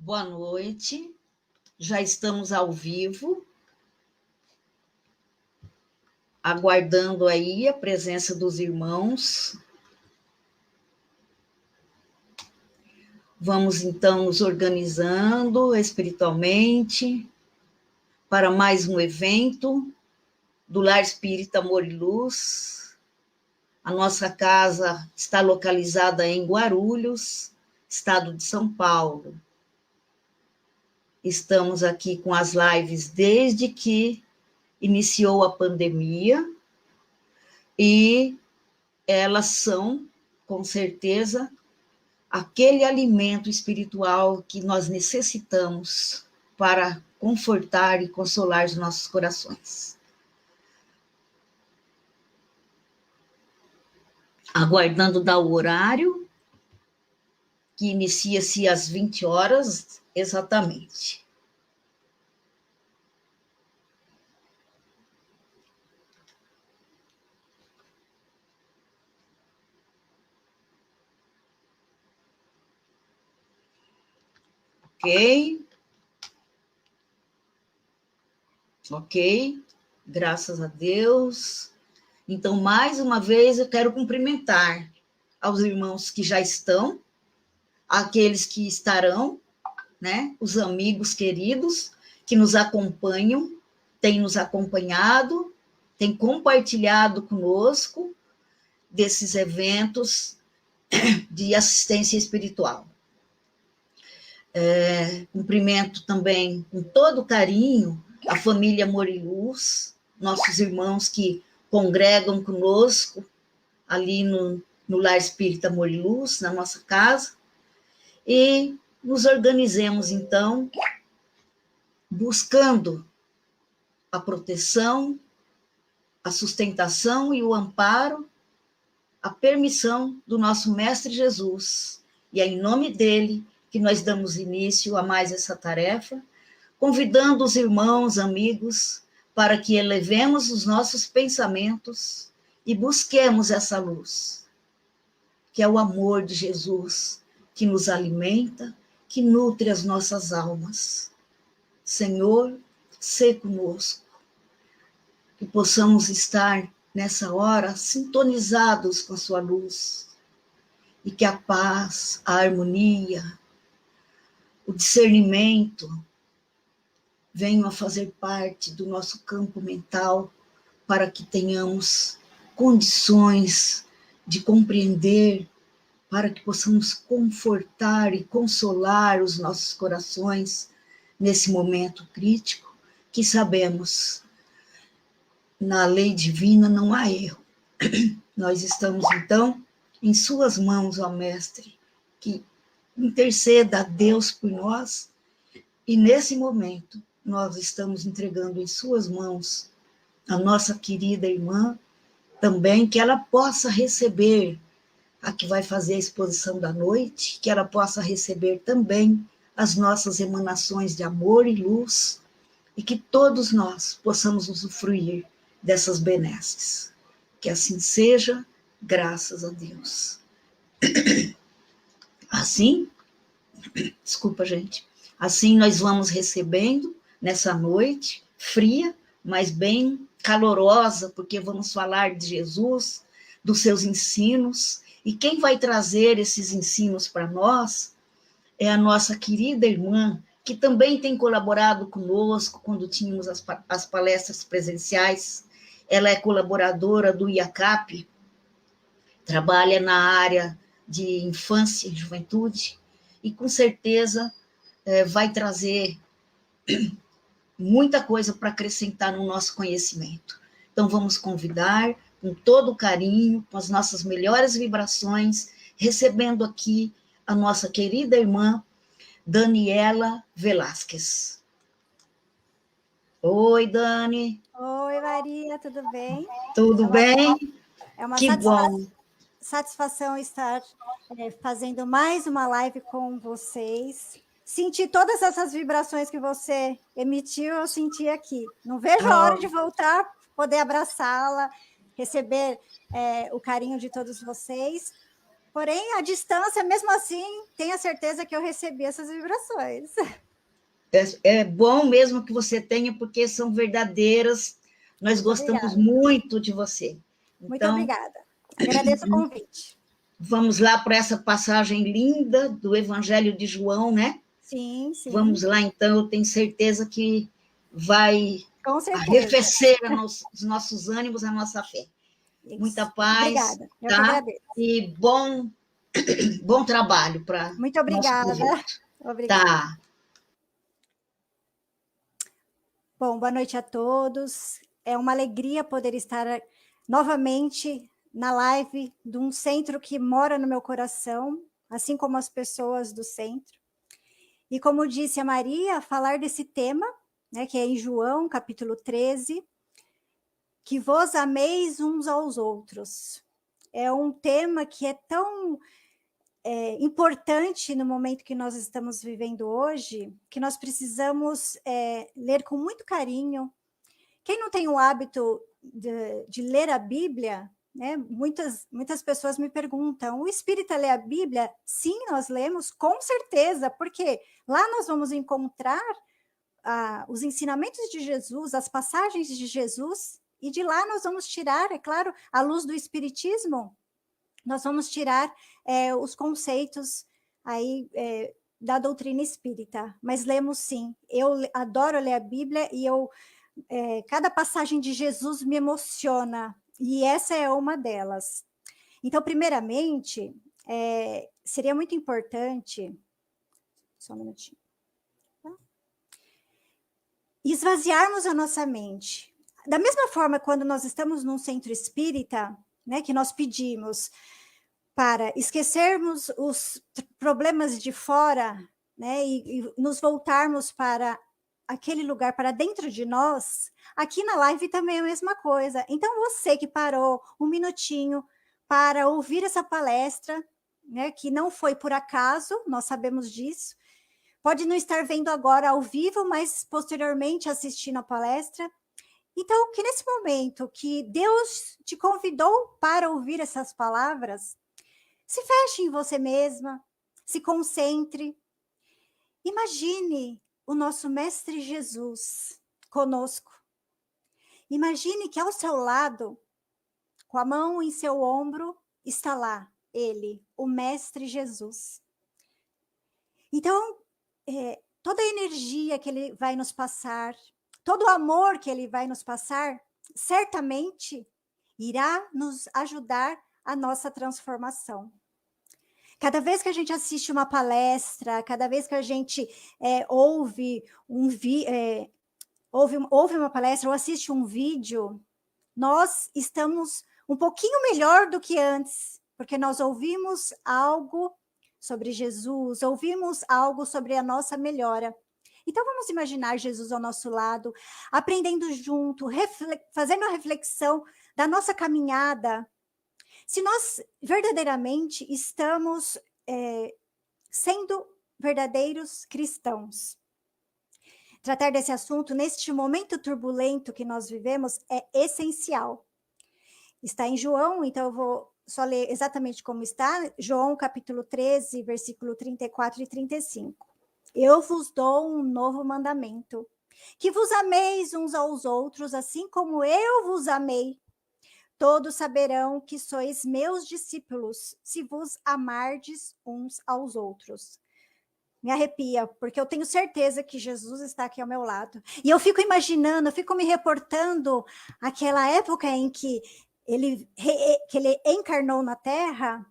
Boa noite, já estamos ao vivo, aguardando aí a presença dos irmãos. Vamos então nos organizando espiritualmente para mais um evento do Lar Espírita Amor e Luz. A nossa casa está localizada em Guarulhos, estado de São Paulo. Estamos aqui com as lives desde que iniciou a pandemia e elas são, com certeza, aquele alimento espiritual que nós necessitamos para confortar e consolar os nossos corações. Aguardando dar o horário, que inicia-se às 20 horas exatamente. Ok, graças a Deus. Então, mais uma vez, eu quero cumprimentar aos irmãos que já estão, aqueles que estarão, né? Os amigos queridos que nos acompanham, têm nos acompanhado, têm compartilhado conosco desses eventos de assistência espiritual. Cumprimento também com todo carinho a família Amor e Luz, nossos irmãos que congregam conosco ali no Lar Espírita Amor e Luz, na nossa casa, e nos organizemos, então, buscando a proteção, a sustentação e o amparo, a permissão do nosso Mestre Jesus. E é em nome dele que nós damos início a mais essa tarefa, convidando os irmãos, amigos, para que elevemos os nossos pensamentos e busquemos essa luz, que é o amor de Jesus, que nos alimenta, que nutre as nossas almas. Senhor, sê conosco, que possamos estar nessa hora sintonizados com a sua luz, e que a paz, a harmonia, o discernimento venham a fazer parte do nosso campo mental, para que tenhamos condições de compreender, para que possamos confortar e consolar os nossos corações nesse momento crítico, que sabemos, na lei divina não há erro. Nós estamos, então, em suas mãos, ó Mestre, que interceda a Deus por nós, e nesse momento nós estamos entregando em suas mãos a nossa querida irmã, também, que ela possa receber a que vai fazer a exposição da noite, que ela possa receber também as nossas emanações de amor e luz, e que todos nós possamos usufruir dessas benesses. Que assim seja, graças a Deus. Assim, desculpa, gente, assim nós vamos recebendo nessa noite fria, mas bem calorosa, porque vamos falar de Jesus, dos seus ensinos, e quem vai trazer esses ensinos para nós é a nossa querida irmã, que também tem colaborado conosco quando tínhamos as palestras presenciais. Ela é colaboradora do IACAP, trabalha na área de infância e juventude, e com certeza vai trazer muita coisa para acrescentar no nosso conhecimento. Então, vamos convidar com todo carinho, com as nossas melhores vibrações, recebendo aqui a nossa querida irmã Daniela Velasquez. Oi, Dani. Oi, Maria, tudo bem? Tudo bem? É uma que satisfação estar fazendo mais uma live com vocês. Senti todas essas vibrações que você emitiu, eu senti aqui. Não vejo a hora de voltar, poder abraçá-la, receber o carinho de todos vocês. Porém, a distância, mesmo assim, tenha certeza que eu recebi essas vibrações. É bom mesmo que você tenha, porque são verdadeiras. Nós Muito gostamos obrigada. muito de você. Muito Então, obrigada. Agradeço o convite. vamos lá para essa passagem linda do Evangelho de João, né? Sim, sim. Vamos lá, então, eu tenho certeza que vai Com certeza. arrefecer os nossos ânimos, a nossa fé. Muita Isso. paz, Obrigada. Eu que tá? agradeço. E bom trabalho para Muito nosso obrigada. projeto. Obrigada. Tá. Bom, boa noite a todos. É uma alegria poder estar novamente na live de um centro que mora no meu coração, assim como as pessoas do centro. E como disse a Maria, falar desse tema, né, que é em João, capítulo 13, que vos ameis uns aos outros. É um tema que é tão importante no momento que nós estamos vivendo hoje, que nós precisamos ler com muito carinho. Quem não tem o hábito de ler a Bíblia, né? Muitas pessoas me perguntam: o espírita lê a Bíblia? Sim, nós lemos, com certeza, porque lá nós vamos encontrar os ensinamentos de Jesus, as passagens de Jesus, e de lá nós vamos tirar, é claro, à luz do Espiritismo, nós vamos tirar os conceitos aí da doutrina espírita. Mas lemos sim. Eu adoro ler a Bíblia e cada passagem de Jesus me emociona, e essa é uma delas. Então, primeiramente, seria muito importante, só um minutinho, tá? Esvaziarmos a nossa mente. Da mesma forma, quando nós estamos num centro espírita, né, que nós pedimos para esquecermos os problemas de fora, né, e nos voltarmos para aquele lugar, para dentro de nós, aqui na live também é a mesma coisa. Então, você que parou um minutinho para ouvir essa palestra, né, que não foi por acaso, nós sabemos disso, pode não estar vendo agora ao vivo, mas posteriormente assistindo a palestra. Então, que nesse momento que Deus te convidou para ouvir essas palavras, se feche em você mesma, se concentre. Imagine o nosso Mestre Jesus conosco. Imagine que ao seu lado, com a mão em seu ombro, está lá ele, o Mestre Jesus. Então, toda a energia que ele vai nos passar, todo o amor que ele vai nos passar, certamente irá nos ajudar a nossa transformação. Cada vez que a gente assiste uma palestra, cada vez que a gente ouve uma palestra ou assiste um vídeo, nós estamos um pouquinho melhor do que antes, porque nós ouvimos algo sobre Jesus, ouvimos algo sobre a nossa melhora. Então, vamos imaginar Jesus ao nosso lado, aprendendo junto, fazendo a reflexão da nossa caminhada. Se nós verdadeiramente estamos sendo verdadeiros cristãos. Tratar desse assunto neste momento turbulento que nós vivemos é essencial. Está em João, então eu vou só ler exatamente como está, João capítulo 13, versículo 34 e 35. Eu vos dou um novo mandamento, que vos ameis uns aos outros, assim como eu vos amei. Todos saberão que sois meus discípulos, se vos amardes uns aos outros. Me arrepia, porque eu tenho certeza que Jesus está aqui ao meu lado. E eu fico imaginando, eu fico me reportando aquela época em que ele encarnou na Terra,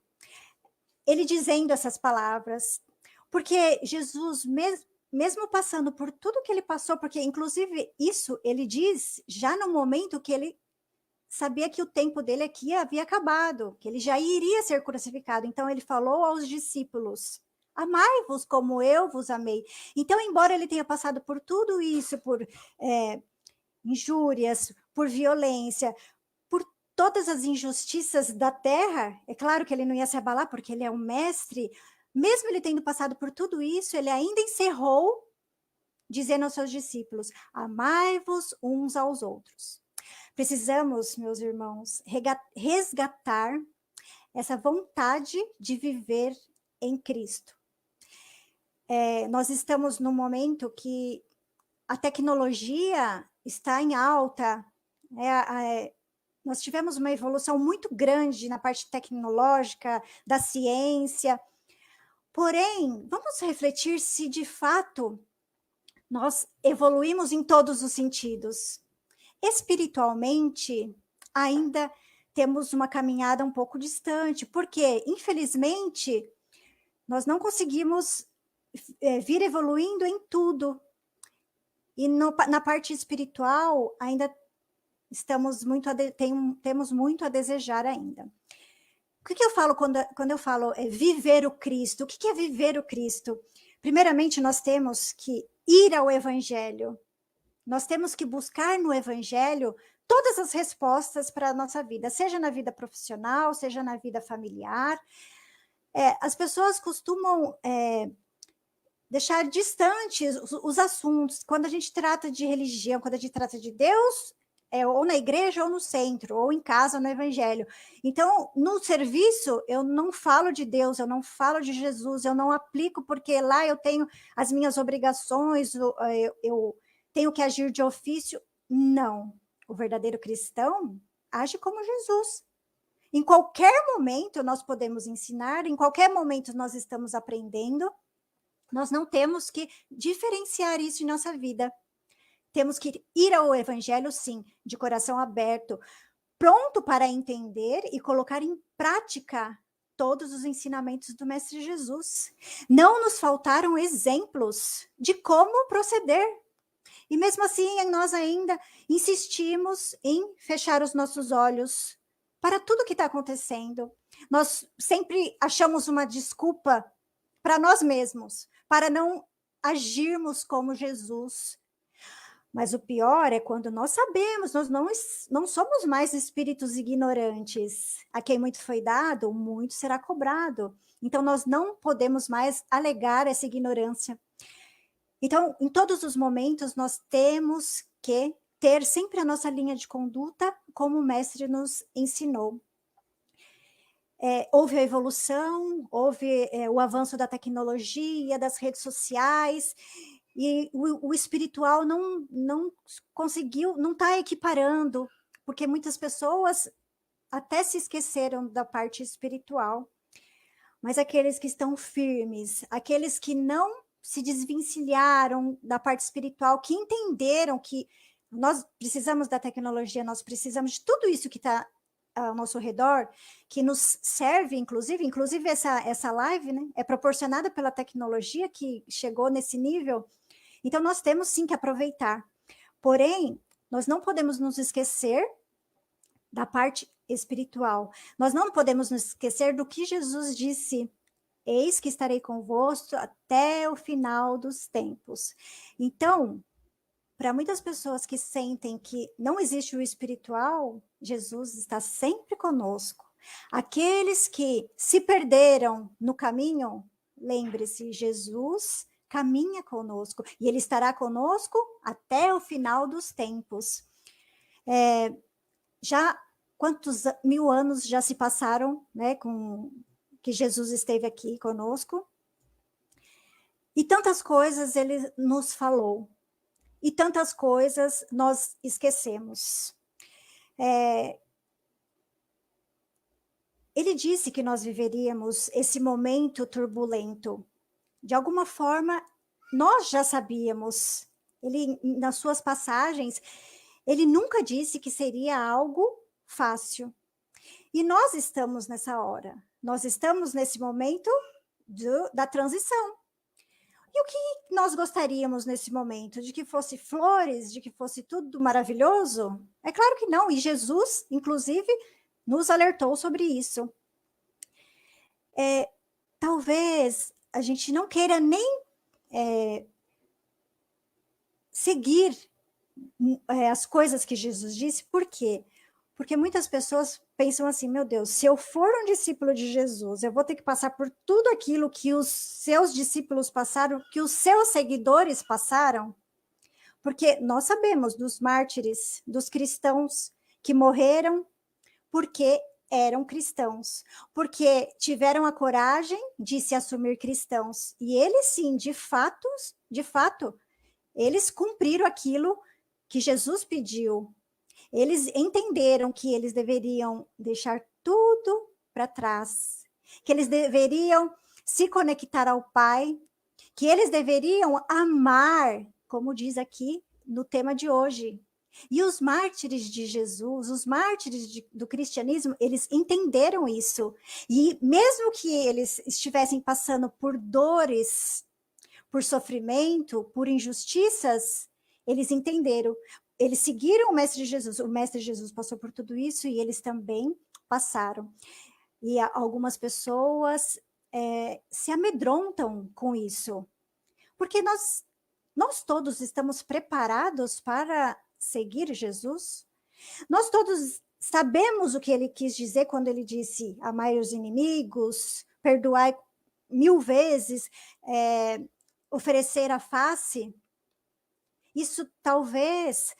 ele dizendo essas palavras. Porque Jesus, mesmo passando por tudo que ele passou, porque inclusive isso ele diz já no momento que ele sabia que o tempo dele aqui havia acabado, que ele já iria ser crucificado. Então ele falou aos discípulos: amai-vos como eu vos amei. Então, embora ele tenha passado por tudo isso, por injúrias, por violência, por todas as injustiças da terra, é claro que ele não ia se abalar, porque ele é um mestre. Mesmo ele tendo passado por tudo isso, ele ainda encerrou dizendo aos seus discípulos: amai-vos uns aos outros. Precisamos, meus irmãos, resgatar essa vontade de viver em Cristo. Nós estamos num momento que a tecnologia está em alta, nós tivemos uma evolução muito grande na parte tecnológica, da ciência, porém, vamos refletir se de fato nós evoluímos em todos os sentidos. Espiritualmente, ainda temos uma caminhada um pouco distante, porque, infelizmente, nós não conseguimos vir evoluindo em tudo. E na parte espiritual, ainda temos muito a desejar ainda. O que eu falo quando eu falo viver o Cristo? O que é viver o Cristo? Primeiramente, nós temos que ir ao Evangelho. Nós temos que buscar no Evangelho todas as respostas para a nossa vida, seja na vida profissional, seja na vida familiar. As pessoas costumam deixar distantes os assuntos. Quando a gente trata de religião, quando a gente trata de Deus, ou na igreja ou no centro, ou em casa ou no Evangelho. Então, no serviço, eu não falo de Deus, eu não falo de Jesus, eu não aplico, porque lá eu tenho as minhas obrigações, eu tenho que agir de ofício. Não. O verdadeiro cristão age como Jesus. Em qualquer momento nós podemos ensinar, em qualquer momento nós estamos aprendendo. Nós não temos que diferenciar isso em nossa vida. Temos que ir ao Evangelho, sim, de coração aberto, pronto para entender e colocar em prática todos os ensinamentos do Mestre Jesus. Não nos faltaram exemplos de como proceder. E mesmo assim, nós ainda insistimos em fechar os nossos olhos para tudo que está acontecendo. Nós sempre achamos uma desculpa para nós mesmos, para não agirmos como Jesus. Mas o pior é quando nós sabemos, nós não somos mais espíritos ignorantes. A quem muito foi dado, muito será cobrado. Então, nós não podemos mais alegar essa ignorância. Então, em todos os momentos, nós temos que ter sempre a nossa linha de conduta, como o mestre nos ensinou. Houve a evolução, houve o avanço da tecnologia, das redes sociais, e o espiritual não conseguiu, não está equiparando, porque muitas pessoas até se esqueceram da parte espiritual. Mas aqueles que estão firmes, aqueles que não se desvencilharam da parte espiritual, que entenderam que nós precisamos da tecnologia, nós precisamos de tudo isso que está ao nosso redor, que nos serve, inclusive essa live, né, é proporcionada pela tecnologia que chegou nesse nível. Então, nós temos sim que aproveitar. Porém, nós não podemos nos esquecer da parte espiritual. Nós não podemos nos esquecer do que Jesus disse: eis que estarei convosco até o final dos tempos. Então, para muitas pessoas que sentem que não existe o espiritual, Jesus está sempre conosco. Aqueles que se perderam no caminho, lembre-se, Jesus caminha conosco, e ele estará conosco até o final dos tempos. Já quantos 1000 anos já se passaram, né, que Jesus esteve aqui conosco? E tantas coisas ele nos falou, e tantas coisas nós esquecemos. Ele disse que nós viveríamos esse momento turbulento. De alguma forma, nós já sabíamos. Ele, nas suas passagens, ele nunca disse que seria algo fácil. E nós estamos nessa hora. Nós estamos nesse momento da transição. E o que nós gostaríamos nesse momento? De que fosse flores? De que fosse tudo maravilhoso? É claro que não. E Jesus, inclusive, nos alertou sobre isso. Talvez a gente não queira nem seguir as coisas que Jesus disse. Por quê? Porque muitas pessoas pensam assim: meu Deus, se eu for um discípulo de Jesus, eu vou ter que passar por tudo aquilo que os seus discípulos passaram, que os seus seguidores passaram. Porque nós sabemos dos mártires, dos cristãos que morreram porque eram cristãos, porque tiveram a coragem de se assumir cristãos. E eles, sim, de fato, eles cumpriram aquilo que Jesus pediu. Eles entenderam que eles deveriam deixar tudo para trás, que eles deveriam se conectar ao Pai, que eles deveriam amar, como diz aqui no tema de hoje. E os mártires de Jesus, os mártires do cristianismo, eles entenderam isso. E mesmo que eles estivessem passando por dores, por sofrimento, por injustiças, eles entenderam. Eles seguiram o Mestre Jesus. O Mestre Jesus passou por tudo isso e eles também passaram. E algumas pessoas se amedrontam com isso, porque nós todos estamos preparados para seguir Jesus? Nós todos sabemos o que ele quis dizer quando ele disse: amai os inimigos, perdoai 1000 vezes, oferecer a face? Isso talvez,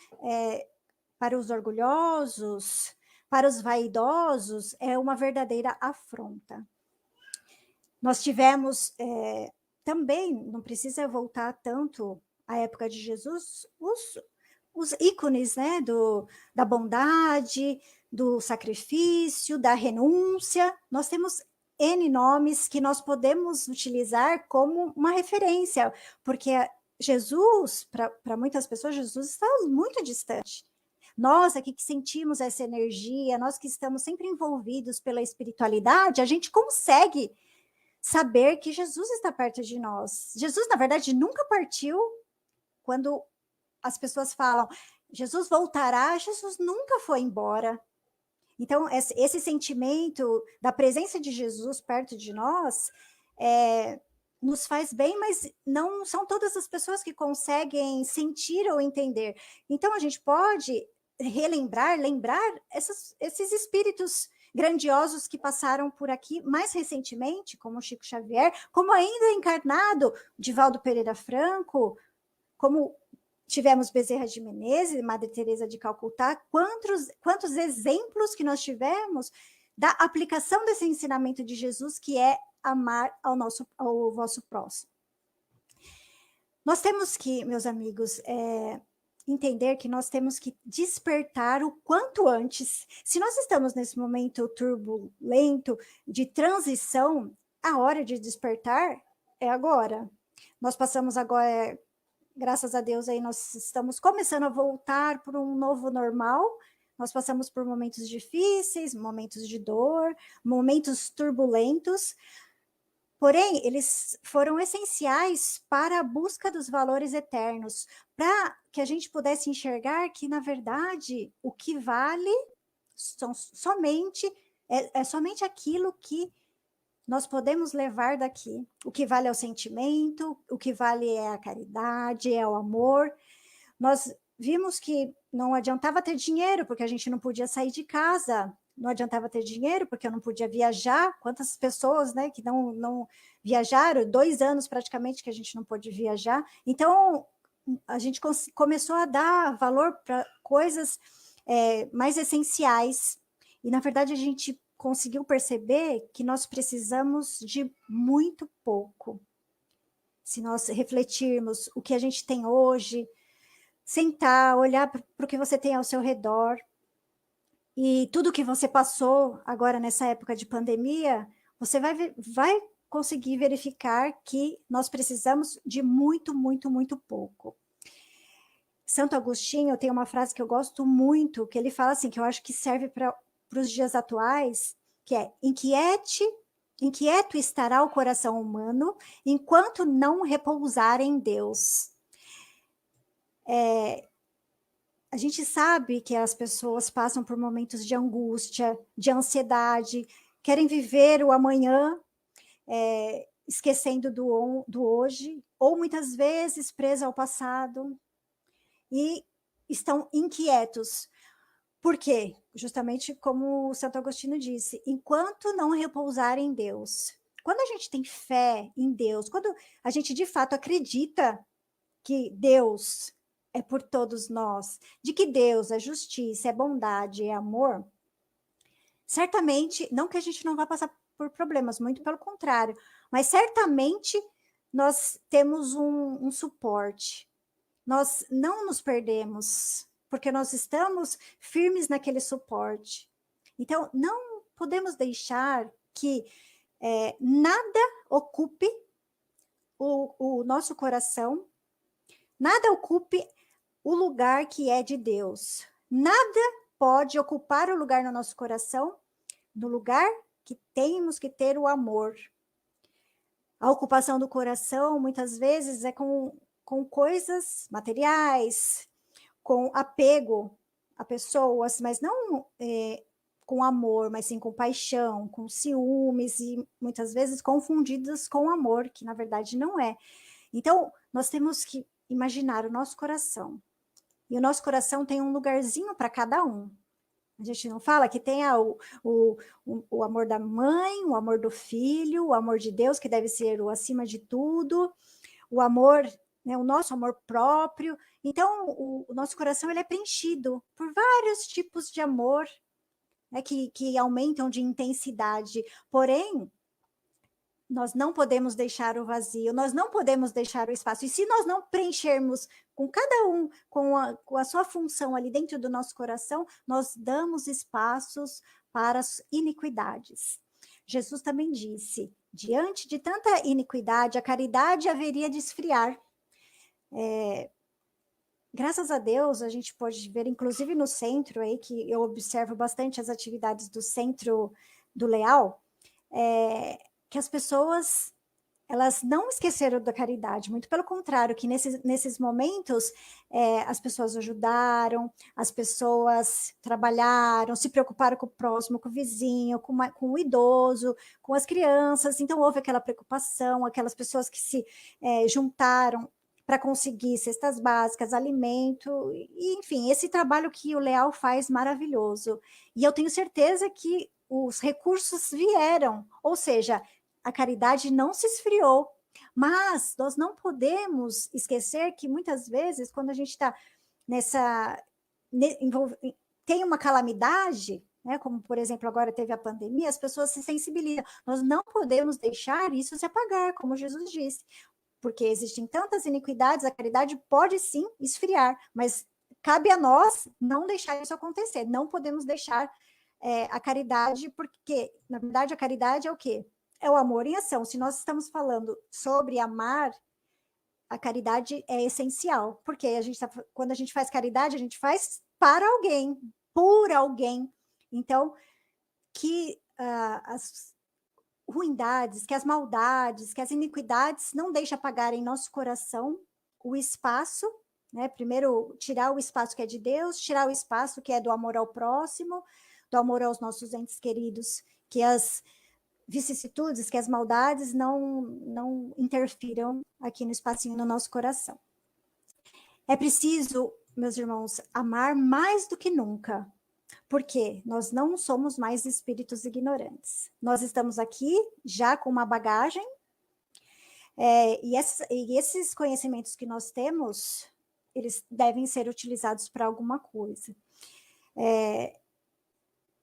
para os orgulhosos, para os vaidosos, é uma verdadeira afronta. Nós tivemos também, não precisa voltar tanto à época de Jesus, os ícones, né, da bondade, do sacrifício, da renúncia. Nós temos N nomes que nós podemos utilizar como uma referência, porque Jesus, para muitas pessoas, Jesus está muito distante. Nós aqui que sentimos essa energia, nós que estamos sempre envolvidos pela espiritualidade, a gente consegue saber que Jesus está perto de nós. Jesus, na verdade, nunca partiu. Quando as pessoas falam, Jesus voltará, Jesus nunca foi embora. Então, esse sentimento da presença de Jesus perto de nós nos faz bem, mas não são todas as pessoas que conseguem sentir ou entender. Então, a gente pode lembrar esses espíritos grandiosos que passaram por aqui mais recentemente, como Chico Xavier, como ainda encarnado Divaldo Pereira Franco, como tivemos Bezerra de Menezes, Madre Teresa de Calcutá, quantos exemplos que nós tivemos da aplicação desse ensinamento de Jesus, que é amar ao vosso próximo. Nós temos que, meus amigos, entender que nós temos que despertar o quanto antes. Se nós estamos nesse momento turbulento, de transição, a hora de despertar é agora. Nós passamos agora, graças a Deus, aí nós estamos começando a voltar para um novo normal. Nós passamos por momentos difíceis, momentos de dor, momentos turbulentos, porém, eles foram essenciais para a busca dos valores eternos, para que a gente pudesse enxergar que, na verdade, o que vale é somente aquilo que nós podemos levar daqui. O que vale é o sentimento, o que vale é a caridade, é o amor. Nós vimos que não adiantava ter dinheiro, porque a gente não podia sair de casa. Não adiantava ter dinheiro, porque eu não podia viajar. Quantas pessoas, né, que não viajaram? 2 anos praticamente que a gente não pôde viajar. Então, a gente começou a dar valor para coisas mais essenciais. E, na verdade, a gente conseguiu perceber que nós precisamos de muito pouco. Se nós refletirmos o que a gente tem hoje, sentar, olhar para o que você tem ao seu redor, e tudo que você passou agora nessa época de pandemia, você vai conseguir verificar que nós precisamos de muito, muito, muito pouco. Santo Agostinho tem uma frase que eu gosto muito, que ele fala assim, que eu acho que serve para os dias atuais, que é: inquieto estará o coração humano enquanto não repousar em Deus. A gente sabe que as pessoas passam por momentos de angústia, de ansiedade, querem viver o amanhã, esquecendo do hoje, ou muitas vezes presas ao passado, e estão inquietos. Por quê? Justamente como o Santo Agostinho disse, enquanto não repousar em Deus. Quando a gente tem fé em Deus, quando a gente de fato acredita que Deus é por todos nós, de que Deus é justiça, é bondade, é amor, certamente, não que a gente não vá passar por problemas, muito pelo contrário, mas certamente nós temos um suporte. Nós não nos perdemos, porque nós estamos firmes naquele suporte. Então, não podemos deixar que nada ocupe o nosso coração, nada ocupe o lugar que é de Deus. Nada pode ocupar o lugar no nosso coração, no lugar que temos que ter o amor. A ocupação do coração, muitas vezes, é com coisas materiais, com apego a pessoas, mas não com amor, mas sim com paixão, com ciúmes, e muitas vezes confundidas com amor, que na verdade não é. Então, nós temos que imaginar o nosso coração. E o nosso coração tem um lugarzinho para cada um. A gente não fala que tem o amor da mãe, o amor do filho, o amor de Deus, que deve ser o acima de tudo, o amor, né, o nosso amor próprio. Então, o nosso coração ele é preenchido por vários tipos de amor, né, que aumentam de intensidade. Porém, nós não podemos deixar o vazio, nós não podemos deixar o espaço. E se nós não preenchermos com cada um, com a sua função ali dentro do nosso coração, nós damos espaços para as iniquidades. Jesus também disse, diante de tanta iniquidade, a caridade haveria de esfriar. Graças a Deus, a gente pode ver, inclusive no centro, aí, que eu observo bastante as atividades do Centro do Leal, que as pessoas, elas não esqueceram da caridade, muito pelo contrário, que nesses momentos as pessoas ajudaram, as pessoas trabalharam, se preocuparam com o próximo, com o vizinho, com o idoso, com as crianças, então houve aquela preocupação, aquelas pessoas que se juntaram para conseguir cestas básicas, alimento, e, enfim, esse trabalho que o Leal faz maravilhoso. E eu tenho certeza que os recursos vieram, ou seja, a caridade não se esfriou, mas nós não podemos esquecer que muitas vezes, quando a gente está tem uma calamidade, né, como por exemplo agora teve a pandemia, as pessoas se sensibilizam. Nós não podemos deixar isso se apagar, como Jesus disse, porque existem tantas iniquidades, a caridade pode sim esfriar, mas cabe a nós não deixar isso acontecer, não podemos deixar a caridade, porque, na verdade, a caridade é o quê? É o amor em ação. Se nós estamos falando sobre amar, a caridade é essencial, porque quando a gente faz caridade, a gente faz para alguém, por alguém. Então, que as ruindades, que as maldades, que as iniquidades não deixem apagar em nosso coração o espaço, né? Primeiro, tirar o espaço que é de Deus, tirar o espaço que é do amor ao próximo, do amor aos nossos entes queridos, que as vicissitudes, que as maldades não interfiram aqui no espacinho no nosso coração. É preciso, meus irmãos, amar mais do que nunca, porque nós não somos mais espíritos ignorantes. Nós estamos aqui já com uma bagagem, e esses conhecimentos que nós temos, eles devem ser utilizados para alguma coisa.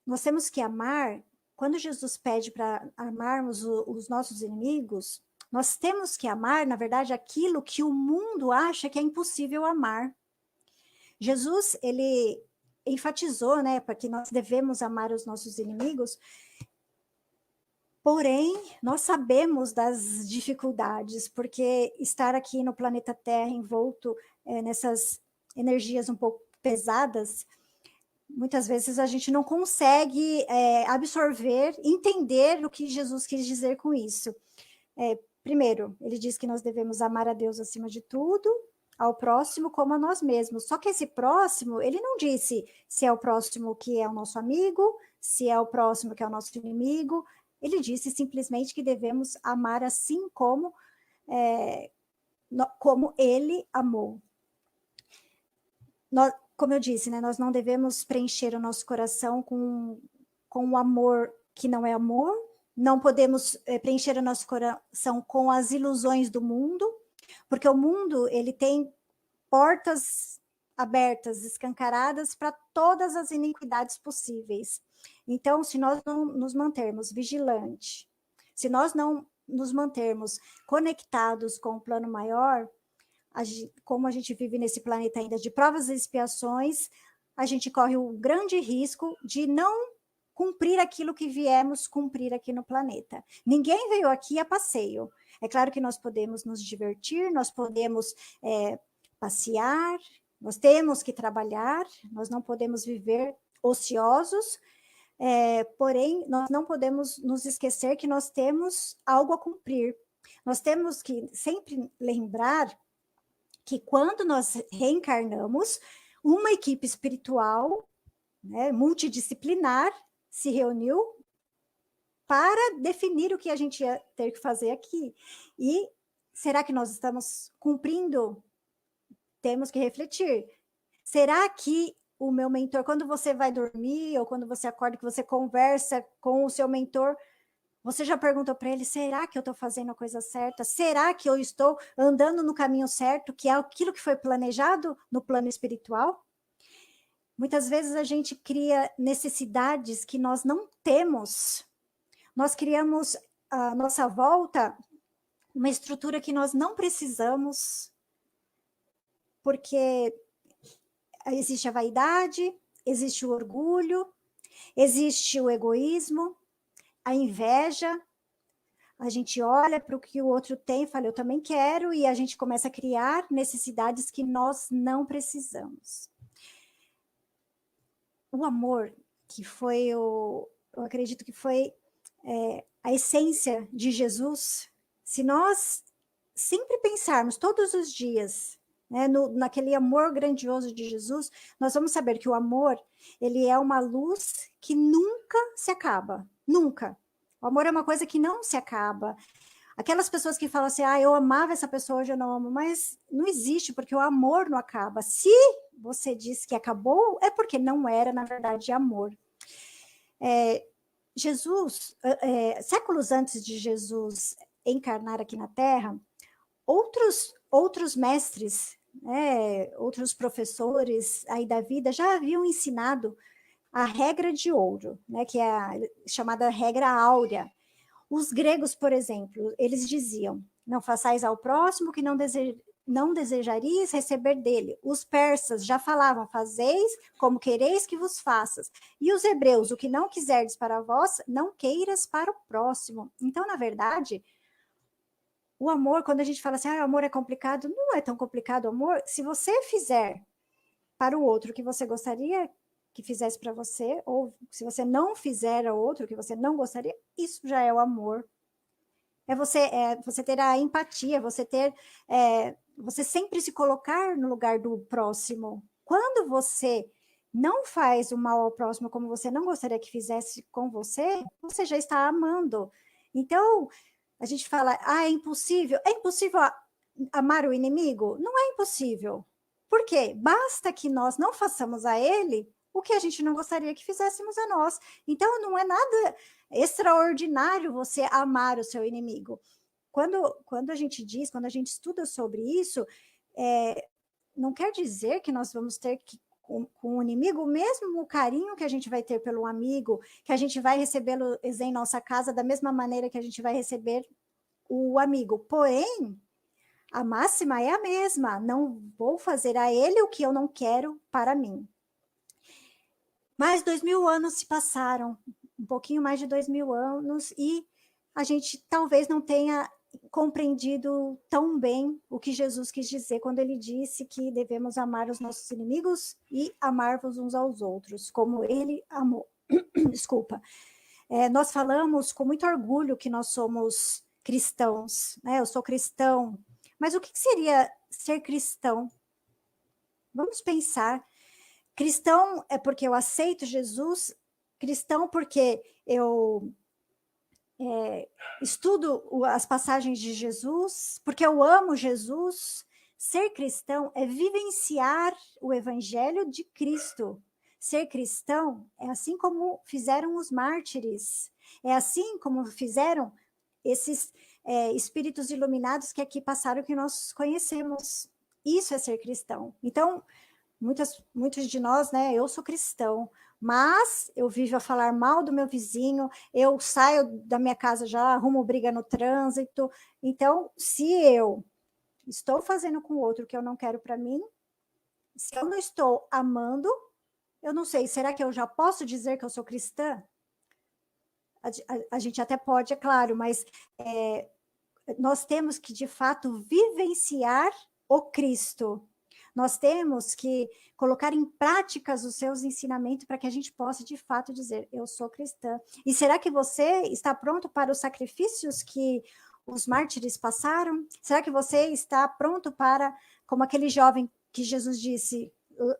Nós temos que amar, quando Jesus pede para amarmos os nossos inimigos, nós temos que amar, na verdade, aquilo que o mundo acha que é impossível amar. Jesus, ele enfatizou, né, para que nós devemos amar os nossos inimigos, porém, nós sabemos das dificuldades, porque estar aqui no planeta Terra envolto nessas energias um pouco pesadas, muitas vezes a gente não consegue absorver, entender o que Jesus quis dizer com isso. Primeiro, ele diz que nós devemos amar a Deus acima de tudo, ao próximo como a nós mesmos. Só que esse próximo, ele não disse se é o próximo que é o nosso amigo, se é o próximo que é o nosso inimigo. Ele disse simplesmente que devemos amar assim como ele amou. Como eu disse, né, nós não devemos preencher o nosso coração com o amor que não é amor, não podemos preencher o nosso coração com as ilusões do mundo, porque o mundo ele tem portas abertas, escancaradas para todas as iniquidades possíveis. Então, se nós não nos mantermos vigilantes, se nós não nos mantermos conectados com o plano maior, como a gente vive nesse planeta ainda de provas e expiações, a gente corre o grande risco de não cumprir aquilo que viemos cumprir aqui no planeta. Ninguém veio aqui a passeio. É claro que nós podemos nos divertir, nós podemos passear, nós temos que trabalhar, nós não podemos viver ociosos, porém, nós não podemos nos esquecer que nós temos algo a cumprir. Nós temos que sempre lembrar que quando nós reencarnamos, uma equipe espiritual, né, multidisciplinar, se reuniu para definir o que a gente ia ter que fazer aqui. E será que nós estamos cumprindo? Temos que refletir. Será que o meu mentor, quando você vai dormir ou quando você acorda, que você conversa com o seu mentor, você já perguntou para ele, será que eu estou fazendo a coisa certa? Será que eu estou andando no caminho certo, que é aquilo que foi planejado no plano espiritual? Muitas vezes a gente cria necessidades que nós não temos. Nós criamos à nossa volta uma estrutura que nós não precisamos, porque existe a vaidade, existe o orgulho, existe o egoísmo, a inveja. A gente olha para o que o outro tem e fala, eu também quero, e a gente começa a criar necessidades que nós não precisamos. O amor, que foi eu acredito que foi a essência de Jesus, se nós sempre pensarmos todos os dias, né, naquele amor grandioso de Jesus, nós vamos saber que o amor, ele é uma luz que nunca se acaba, nunca. O amor é uma coisa que não se acaba. Aquelas pessoas que falam assim, eu amava essa pessoa, hoje eu não amo, mas não existe, porque o amor não acaba. Se você diz que acabou, é porque não era, na verdade, amor. Jesus, séculos antes de Jesus encarnar aqui na Terra, outros mestres, outros professores aí da vida já haviam ensinado a regra de ouro, né, que é a chamada regra áurea. Os gregos, por exemplo, eles diziam, não façais ao próximo que não desejarias receber dele. Os persas já falavam, fazeis como quereis que vos faças. E os hebreus, o que não quiserdes para vós, não queiras para o próximo. Então, na verdade, o amor, quando a gente fala assim, o amor é complicado, não é tão complicado o amor. Se você fizer para o outro o que você gostaria que fizesse para você, ou se você não fizer ao outro o que você não gostaria, isso já é o amor. É você ter a empatia, você sempre se colocar no lugar do próximo. Quando você não faz o mal ao próximo como você não gostaria que fizesse com você, você já está amando. Então, a gente fala, é impossível. É impossível amar o inimigo? Não é impossível. Por quê? Basta que nós não façamos a ele o que a gente não gostaria que fizéssemos a nós. Então, não é nada extraordinário você amar o seu inimigo. Quando a gente diz, quando a gente estuda sobre isso, não quer dizer que nós vamos ter que, com o inimigo, o mesmo carinho que a gente vai ter pelo amigo, que a gente vai recebê-lo em nossa casa da mesma maneira que a gente vai receber o amigo. Porém, a máxima é a mesma, não vou fazer a ele o que eu não quero para mim. Mas 2000 anos se passaram, um pouquinho mais de 2000 anos, e a gente talvez não tenha compreendido tão bem o que Jesus quis dizer quando ele disse que devemos amar os nossos inimigos e amar-vos uns aos outros, como ele amou. Desculpa. Nós falamos com muito orgulho que nós somos cristãos, né? Eu sou cristão. Mas o que seria ser cristão? Vamos pensar. Cristão é porque eu aceito Jesus, cristão porque eu estudo as passagens de Jesus, porque eu amo Jesus. Ser cristão é vivenciar o evangelho de Cristo. Ser cristão é assim como fizeram os mártires, é assim como fizeram esses espíritos iluminados que aqui passaram, que nós conhecemos. Isso é ser cristão. Então, muitos de nós, né? Eu sou cristão. mas eu vivo a falar mal do meu vizinho, eu saio da minha casa já, arrumo briga no trânsito. Então, se eu estou fazendo com o outro o que eu não quero para mim, se eu não estou amando, eu não sei, será que eu já posso dizer que eu sou cristã? A gente até pode, é claro, mas nós temos que, de fato, vivenciar o Cristo. Nós temos que colocar em práticas os seus ensinamentos para que a gente possa, de fato, dizer, eu sou cristã. E será que você está pronto para os sacrifícios que os mártires passaram? Será que você está pronto para, como aquele jovem que Jesus disse,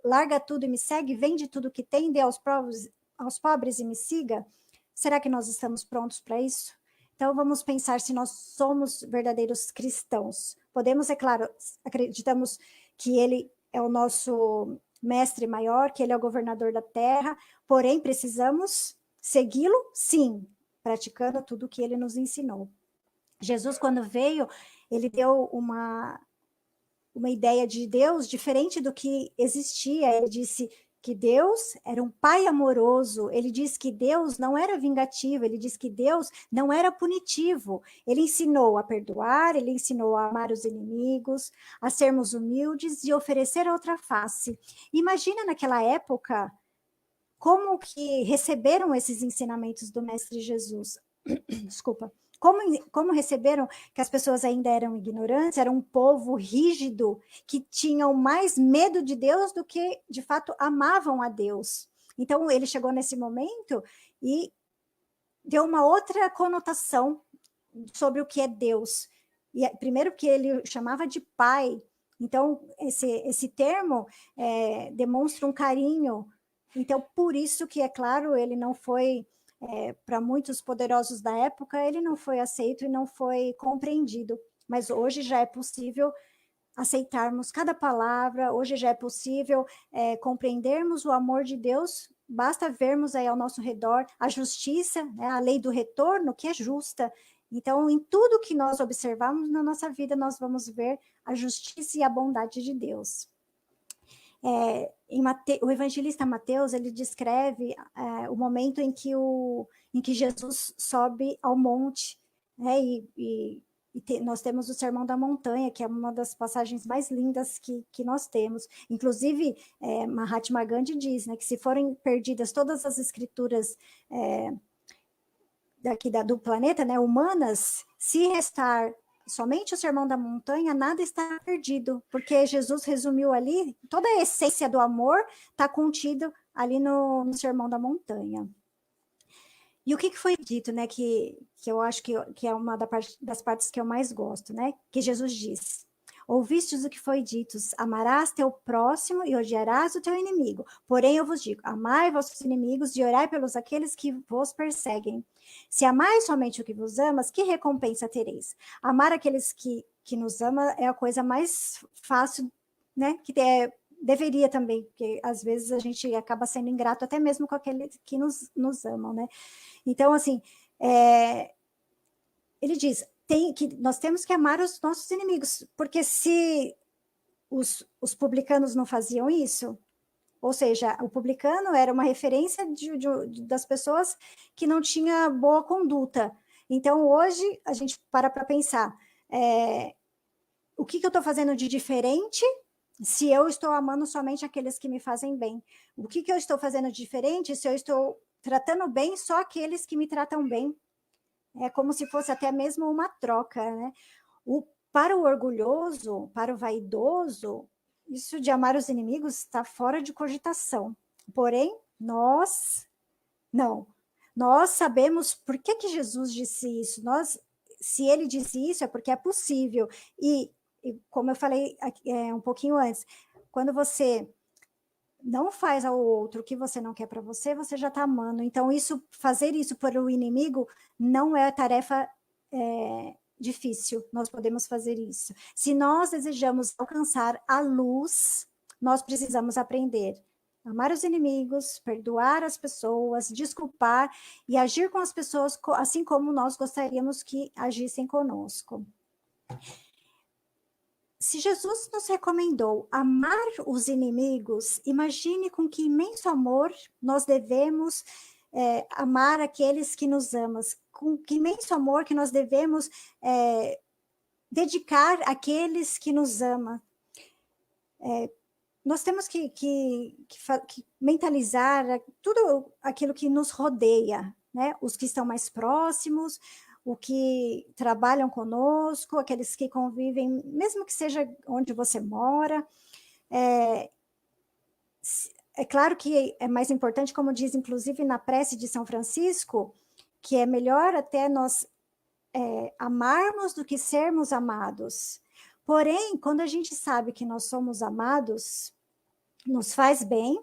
larga tudo e me segue, vende tudo que tem, dê aos pobres e me siga? Será que nós estamos prontos para isso? Então, vamos pensar se nós somos verdadeiros cristãos. Podemos, é claro, acreditamos que ele é o nosso mestre maior, que ele é o governador da terra, porém, precisamos segui-lo, sim, praticando tudo o que ele nos ensinou. Jesus, quando veio, ele deu uma ideia de Deus diferente do que existia. Ele disse que Deus era um pai amoroso, ele disse que Deus não era vingativo, ele disse que Deus não era punitivo. Ele ensinou a perdoar, ele ensinou a amar os inimigos, a sermos humildes e oferecer a outra face. Imagina naquela época como que receberam esses ensinamentos do Mestre Jesus. Desculpa. Como receberam que as pessoas ainda eram ignorantes, era um povo rígido, que tinham mais medo de Deus do que, de fato, amavam a Deus. Então, ele chegou nesse momento e deu uma outra conotação sobre o que é Deus. E, primeiro, que ele chamava de pai. Então, esse termo demonstra um carinho. Então, por isso que, é claro, ele não foi... para muitos poderosos da época, ele não foi aceito e não foi compreendido. Mas hoje já é possível aceitarmos cada palavra, hoje já é possível compreendermos o amor de Deus, basta vermos aí ao nosso redor a justiça, né, a lei do retorno, que é justa. Então, em tudo que nós observamos na nossa vida, nós vamos ver a justiça e a bondade de Deus. O evangelista Mateus, ele descreve o momento em que Jesus sobe ao monte, né, nós temos o Sermão da Montanha, que é uma das passagens mais lindas que nós temos. Inclusive, Mahatma Gandhi diz, né, que se forem perdidas todas as escrituras daqui do planeta, né, humanas, se restar somente o Sermão da Montanha, nada está perdido, porque Jesus resumiu ali, toda a essência do amor está contido ali no Sermão da Montanha. E o que foi dito, né, que eu acho que é uma das partes que eu mais gosto, né, que Jesus diz: ouvistes o que foi dito, amarás teu próximo e odiarás o teu inimigo. Porém, eu vos digo, amai vossos inimigos e orai pelos aqueles que vos perseguem. Se amais somente o que vos amas, que recompensa tereis? Amar aqueles que nos amam é a coisa mais fácil, né, que deveria também, porque às vezes a gente acaba sendo ingrato até mesmo com aqueles que nos amam, né? Então, assim, ele diz que nós temos que amar os nossos inimigos, porque se os publicanos não faziam isso, ou seja, o publicano era uma referência das pessoas que não tinha boa conduta. Então, hoje, a gente para pensar, o que eu estou fazendo de diferente se eu estou amando somente aqueles que me fazem bem? O que eu estou fazendo de diferente se eu estou tratando bem só aqueles que me tratam bem? É como se fosse até mesmo uma troca, né? Para o orgulhoso, para o vaidoso, isso de amar os inimigos está fora de cogitação. Porém, nós sabemos por que Jesus disse isso. Se ele disse isso, é porque é possível. E como eu falei um pouquinho antes, quando você não faz ao outro o que você não quer para você, você já está amando. Então, fazer isso para o inimigo não é tarefa difícil, nós podemos fazer isso. Se nós desejamos alcançar a luz, nós precisamos aprender a amar os inimigos, perdoar as pessoas, desculpar e agir com as pessoas assim como nós gostaríamos que agissem conosco. se Jesus nos recomendou amar os inimigos, imagine com que imenso amor nós devemos amar aqueles que nos amam, com que imenso amor que nós devemos dedicar àqueles que nos amam. Nós temos que mentalizar tudo aquilo que nos rodeia, né? Os que estão mais próximos, o que trabalham conosco, aqueles que convivem, mesmo que seja onde você mora. É claro que é mais importante, como diz inclusive na prece de São Francisco, que é melhor até nós amarmos do que sermos amados. Porém, quando a gente sabe que nós somos amados, nos faz bem,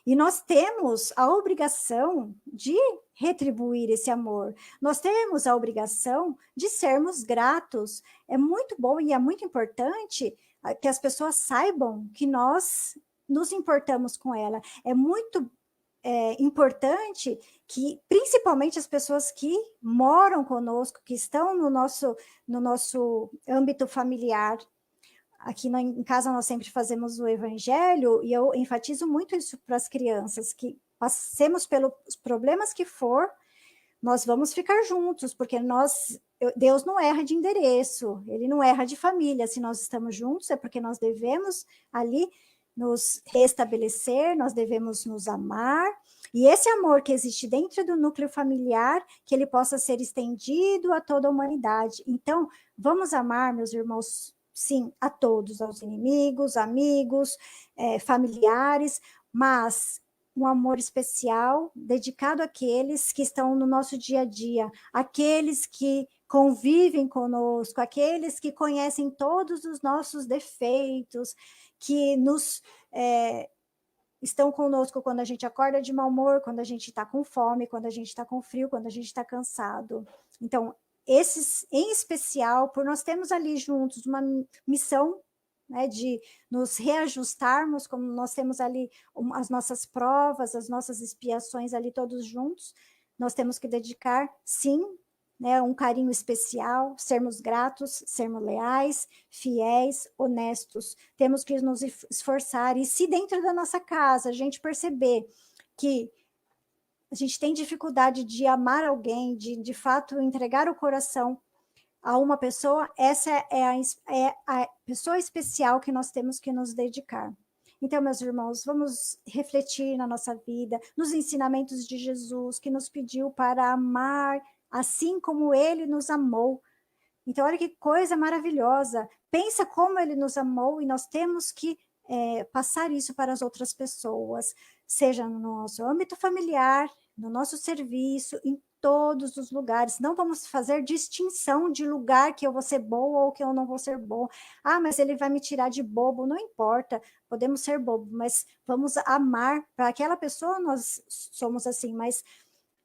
e nós temos a obrigação de retribuir esse amor. Nós temos a obrigação de sermos gratos. É muito bom e é muito importante que as pessoas saibam que nós nos importamos com ela. É muito importante que, principalmente as pessoas que moram conosco, que estão no nosso âmbito familiar. Aqui em casa nós sempre fazemos o evangelho, e eu enfatizo muito isso para as crianças, que passemos pelos problemas que for, nós vamos ficar juntos, porque Deus não erra de endereço, ele não erra de família. Se nós estamos juntos, é porque nós devemos ali nos restabelecer, nós devemos nos amar, e esse amor que existe dentro do núcleo familiar, que ele possa ser estendido a toda a humanidade. Então, vamos amar, meus irmãos, sim, a todos, aos inimigos, amigos, familiares, mas um amor especial dedicado àqueles que estão no nosso dia a dia, aqueles que convivem conosco, aqueles que conhecem todos os nossos defeitos, que estão conosco quando a gente acorda de mau humor, quando a gente está com fome, quando a gente está com frio, quando a gente está cansado. Então, esses, em especial, por nós termos ali juntos uma missão, né, de nos reajustarmos, como nós temos ali as nossas provas, as nossas expiações ali todos juntos, nós temos que dedicar, sim, né, um carinho especial, sermos gratos, sermos leais, fiéis, honestos. Temos que nos esforçar, e se dentro da nossa casa a gente perceber que a gente tem dificuldade de amar alguém, de fato entregar o coração a uma pessoa, essa é a pessoa especial que nós temos que nos dedicar. Então, meus irmãos, vamos refletir na nossa vida, nos ensinamentos de Jesus, que nos pediu para amar assim como ele nos amou. Então, olha que coisa maravilhosa. Pensa como ele nos amou, e nós temos que passar isso para as outras pessoas, seja no nosso âmbito familiar, no nosso serviço, em todos os lugares. Não vamos fazer distinção de lugar que eu vou ser boa ou que eu não vou ser boa. Ah, mas ele vai me tirar de bobo. Não importa, podemos ser bobo, mas vamos amar. Para aquela pessoa nós somos assim, mas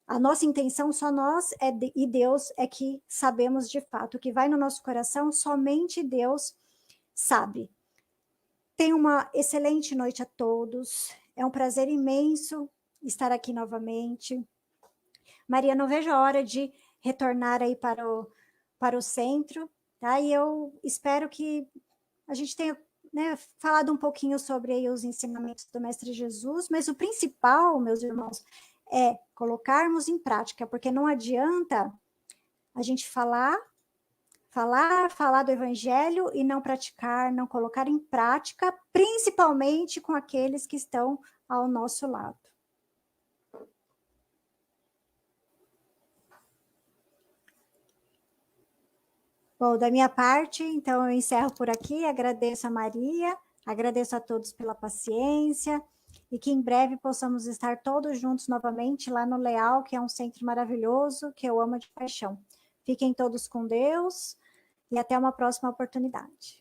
a nossa intenção, só nós e Deus é que sabemos de fato. O que vai no nosso coração, somente Deus sabe. Tenha uma excelente noite a todos. É um prazer imenso estar aqui novamente. Maria, não vejo a hora de retornar aí para o centro, tá? E eu espero que a gente tenha, né, falado um pouquinho sobre aí os ensinamentos do Mestre Jesus, mas o principal, meus irmãos, é colocarmos em prática, porque não adianta a gente falar do Evangelho e não praticar, não colocar em prática, principalmente com aqueles que estão ao nosso lado. Bom, da minha parte, então eu encerro por aqui, agradeço a Maria, agradeço a todos pela paciência, e que em breve possamos estar todos juntos novamente lá no Leal, que é um centro maravilhoso, que eu amo de paixão. Fiquem todos com Deus, e até uma próxima oportunidade.